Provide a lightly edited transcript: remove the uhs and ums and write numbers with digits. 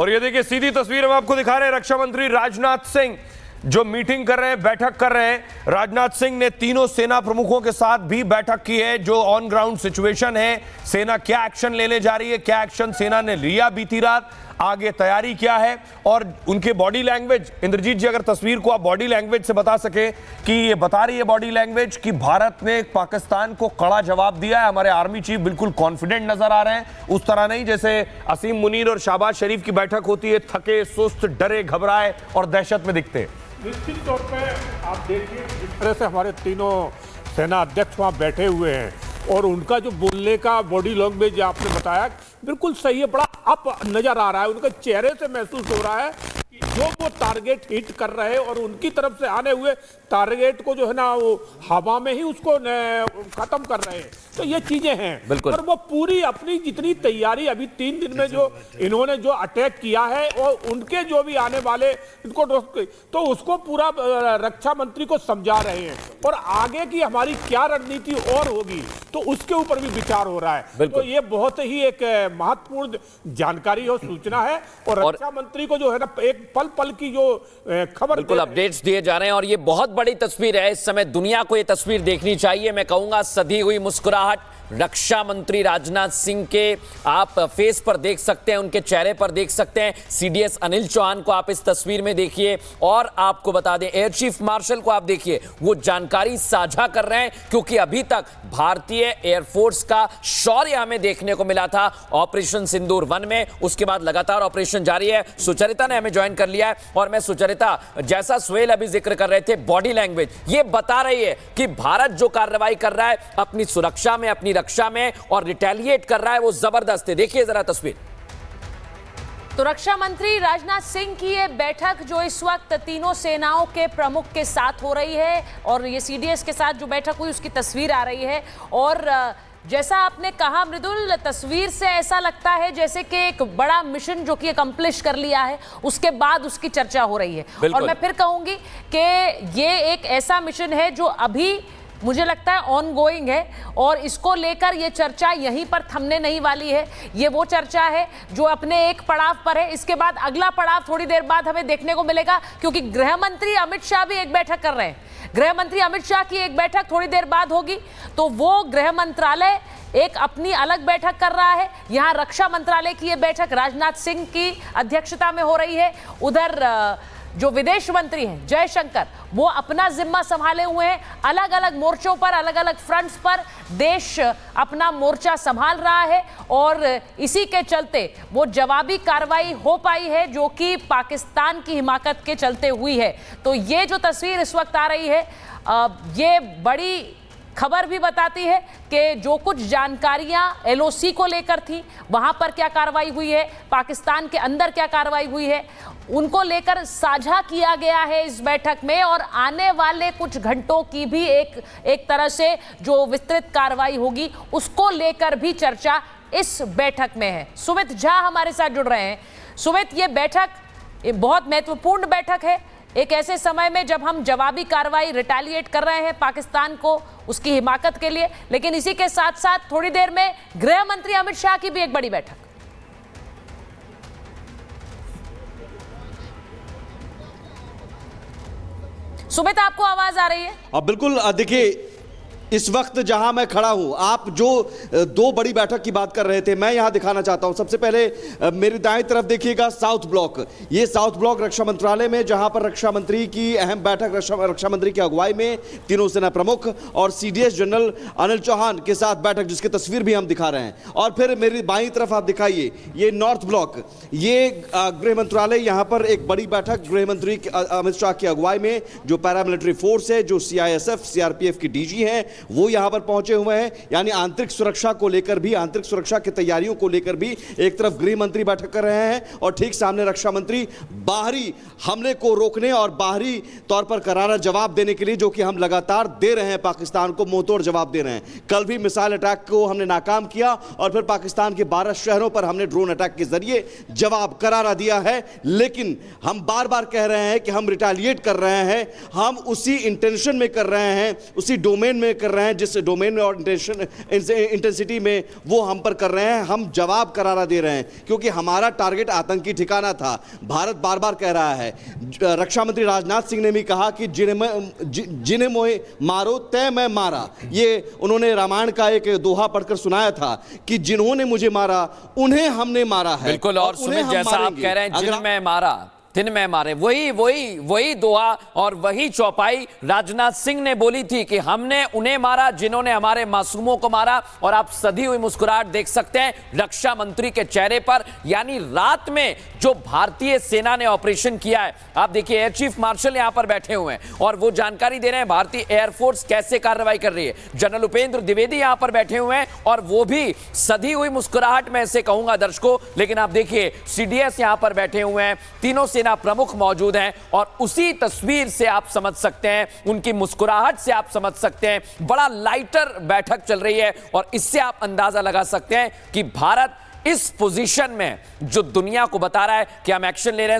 और ये देखिए सीधी तस्वीर हम आपको दिखा रहे हैं, रक्षा मंत्री राजनाथ सिंह जो मीटिंग कर रहे हैं, बैठक कर रहे हैं। राजनाथ सिंह ने तीनों सेना प्रमुखों के साथ भी बैठक की है। जो ऑन ग्राउंड सिचुएशन है, सेना क्या एक्शन लेने जा रही है, क्या एक्शन सेना ने लिया बीती रात, आगे तैयारी क्या है, और उनके बॉडी लैंग्वेज। इंद्रजीत जी, अगर तस्वीर को आप बॉडी लैंग्वेज से बता सके कि ये बता रही है बॉडी लैंग्वेज कि भारत ने पाकिस्तान को कड़ा जवाब दिया है। हमारे आर्मी चीफ बिल्कुल कॉन्फिडेंट नजर आ रहे हैं, उस तरह नहीं जैसे असीम मुनीर और शहबाज शरीफ की बैठक होती है, थके, सुस्त, डरे, घबराए और दहशत में दिखते हैं। निश्चित तौर पे आप देखिए जिस तरह से हमारे तीनों सेना अध्यक्ष वहाँ बैठे हुए हैं और उनका जो बोलने का बॉडी लैंग्वेज आपने बताया बिल्कुल सही है, बड़ा अप नजर आ रहा है। उनके चेहरे से महसूस हो रहा है कि जो वो टारगेट हिट कर रहे हैं और उनकी तरफ से आने हुए टारगेट को जो है ना वो हवा में ही उसको खत्म कर रहे हैं। तो ये चीजें हैं और वो पूरी अपनी जितनी तैयारी अभी 3 दिन में जो इन्होंने जो अटैक किया है और उनके जो भी आने वाले इनको तो उसको पूरा रक्षा मंत्री को समझा रहे हैं और आगे की हमारी क्या रणनीति और होगी तो उसके ऊपर भी विचार हो रहा है। तो ये बहुत ही एक महत्वपूर्ण जानकारी और सूचना है और रक्षा मंत्री को जो है ना एक पल पल की जो खबर बिल्कुल अपडेट्स दिए जा रहे हैं और ये बहुत बड़ी तस्वीर है। इस समय दुनिया को ये तस्वीर देखनी चाहिए। मैं कहूंगा सधी हुई मुस्कुराहट रक्षा मंत्री राजनाथ सिंह के आप फेस पर देख सकते हैं, उनके चेहरे पर देख सकते हैं। सीडीएस अनिल चौहान को आप इस तस्वीर में देखिए और आपको बता दें एयर चीफ मार्शल को आप देखिए, वो जानकारी साझा कर रहे हैं क्योंकि अभी तक भारतीय एयरफोर्स का शौर्य हमें देखने को मिला था ऑपरेशन सिंदूर 1 में, उसके बाद लगातार ऑपरेशन जारी है। सुचरिता ने हमें ज्वाइन कर लिया है और मैं सुचरिता, जैसा सुहेल अभी जिक्र कर रहे थे, बॉडी लैंग्वेज ये बता रही है कि भारत जो कार्रवाई कर रहा है अपनी सुरक्षा में, अपनी रक्षा में और रिटेलिएट कर रहा है, वो जबरदस्त है। देखिए जरा तस्वीर। तो रक्षा मंत्री राजनाथ सिंह की ये बैठक जो इस वक्त तीनों सेनाओं के प्रमुख के साथ हो रही है और ये सीडीएस के साथ जो बैठक हुई उसकी तस्वीर आ रही है और जैसा आपने कहा मृदुल, तस्वीर से ऐसा लगता है जैसे कि एक बड़ा मिशन जो कि अकम्प्लिश कर लिया है उसके बाद उसकी चर्चा हो रही है। और मैं फिर कहूंगी कि ये एक ऐसा मिशन है जो अभी मुझे लगता है ऑन गोइंग है और इसको लेकर ये चर्चा यहीं पर थमने नहीं वाली है। ये वो चर्चा है जो अपने एक पड़ाव पर है, इसके बाद अगला पड़ाव थोड़ी देर बाद हमें देखने को मिलेगा क्योंकि गृह मंत्री अमित शाह भी एक बैठक कर रहे हैं। गृह मंत्री अमित शाह की एक बैठक थोड़ी देर बाद होगी तो वो गृह मंत्रालय एक अपनी अलग बैठक कर रहा है। यहाँ रक्षा मंत्रालय की ये बैठक राजनाथ सिंह की अध्यक्षता में हो रही है। उधर जो विदेश मंत्री हैं जयशंकर, वो अपना जिम्मा संभाले हुए हैं। अलग अलग मोर्चों पर, अलग अलग फ्रंट्स पर देश अपना मोर्चा संभाल रहा है और इसी के चलते वो जवाबी कार्रवाई हो पाई है जो कि पाकिस्तान की हिमाकत के चलते हुई है। तो ये जो तस्वीर इस वक्त आ रही है ये बड़ी खबर भी बताती है कि जो कुछ जानकारियां एलओसी को लेकर थी, वहां पर क्या कार्रवाई हुई है, पाकिस्तान के अंदर क्या कार्रवाई हुई है, उनको लेकर साझा किया गया है इस बैठक में और आने वाले कुछ घंटों की भी एक तरह से जो विस्तृत कार्रवाई होगी उसको लेकर भी चर्चा इस बैठक में है। सुमित झा हमारे साथ जुड़ रहे हैं। सुमित, ये बैठक बहुत महत्वपूर्ण बैठक है एक ऐसे समय में जब हम जवाबी कार्रवाई रिटेलिएट कर रहे हैं पाकिस्तान को उसकी हिमाकत के लिए, लेकिन इसी के साथ साथ थोड़ी देर में गृह मंत्री अमित शाह की भी एक बड़ी बैठक। सुमित, आपको आवाज आ रही है? अब बिल्कुल देखिए इस वक्त जहां मैं खड़ा हूं, आप जो 2 बड़ी बैठक की बात कर रहे थे मैं यहां दिखाना चाहता हूं। सबसे पहले मेरी दाएं तरफ देखिएगा साउथ ब्लॉक, ये साउथ ब्लॉक रक्षा मंत्रालय में जहां पर रक्षा मंत्री की अहम बैठक रक्षा मंत्री की अगुवाई में तीनों सेना प्रमुख और सीडीएस जनरल अनिल चौहान के साथ बैठक, जिसकी तस्वीर भी हम दिखा रहे हैं। और फिर मेरी बाईं तरफ आप दिखाइए ये नॉर्थ ब्लॉक, ये गृह मंत्रालय, यहां पर एक बड़ी बैठक गृह मंत्री अमित शाह की अगुवाई में जो पैरामिलिट्री फोर्स है, जो सीआईएसएफ सीआरपीएफ की डीजी है, वो यहां पर पहुंचे हुए हैं। यानी आंतरिक सुरक्षा को लेकर भी, आंतरिक सुरक्षा की तैयारियों को लेकर भी एक तरफ गृह मंत्री बैठक कर रहे हैं और ठीक सामने रक्षा मंत्री बाहरी हमले को रोकने और बाहरी तौर पर करारा जवाब देने के लिए, जो कि हम लगातार दे रहे हैं, पाकिस्तान को मुंहतोड़ जवाब दे रहे हैं। कल भी मिसाइल अटैक को हमने नाकाम किया और फिर पाकिस्तान के 12 शहरों पर हमने ड्रोन अटैक के जरिए जवाब करारा दिया है। लेकिन हम बार बार कह रहे हैं कि हम रिटेलिएट कर रहे हैं, हम उसी इंटेंशन में कर रहे हैं, उसी डोमेन में कर रहे हैं, जिस डोमेन में और इंटेंसिटी में वो हम पर कर रहे हैं, हम जवाब करारा दे रहे हैं, क्योंकि हमारा टारगेट आतंकी ठिकाना था। भारत बार बार कह रहा है, रक्षा मंत्री राजनाथ सिंह ने भी कहा कि जिन्हें मोहे मारो तय मैं मारा। ये उन्होंने रामायण का एक दोहा पढ़कर सुनाया था कि जिन्होंने मुझे मारा उन्हें हमने मारा है। बिल्कुल। और उन्हें सुमित, हम जैसा आप मारेंगे। कह रहे हैं, अगर जिन में मारा तिन में मारे, वही दोहा और वही चौपाई राजनाथ सिंह ने बोली थी कि हमने उन्हें मारा जिन्होंने हमारे मासूमों को मारा। और आप सधी हुई मुस्कुराहट देख सकते हैं रक्षा मंत्री के चेहरे पर। यानी रात में जो भारतीय सेना ने ऑपरेशन किया है, आप देखिए एयर चीफ मार्शल यहां पर बैठे हुए हैं और वो जानकारी दे रहे हैं भारतीय एयरफोर्स कैसे कार्रवाई कर रही है। जनरल उपेंद्र द्विवेदी यहां पर बैठे हुए हैं और वो भी सधी हुई मुस्कुराहट में ऐसे कहूंगा दर्शकों। लेकिन आप देखिए सीडीएस यहां पर बैठे हुए हैं, तीनों सेना प्रमुख मौजूद हैं और उसी तस्वीर से आप समझ सकते हैं, उनकी मुस्कुराहट से आप समझ सकते हैं, बड़ा लाइटर बैठक चल रही है। और इससे आप अंदाजा लगा सकते हैं कि भारत इस पोजीशन में जो दुनिया को बता रहा है कि हम एक्शन ले रहे हैं।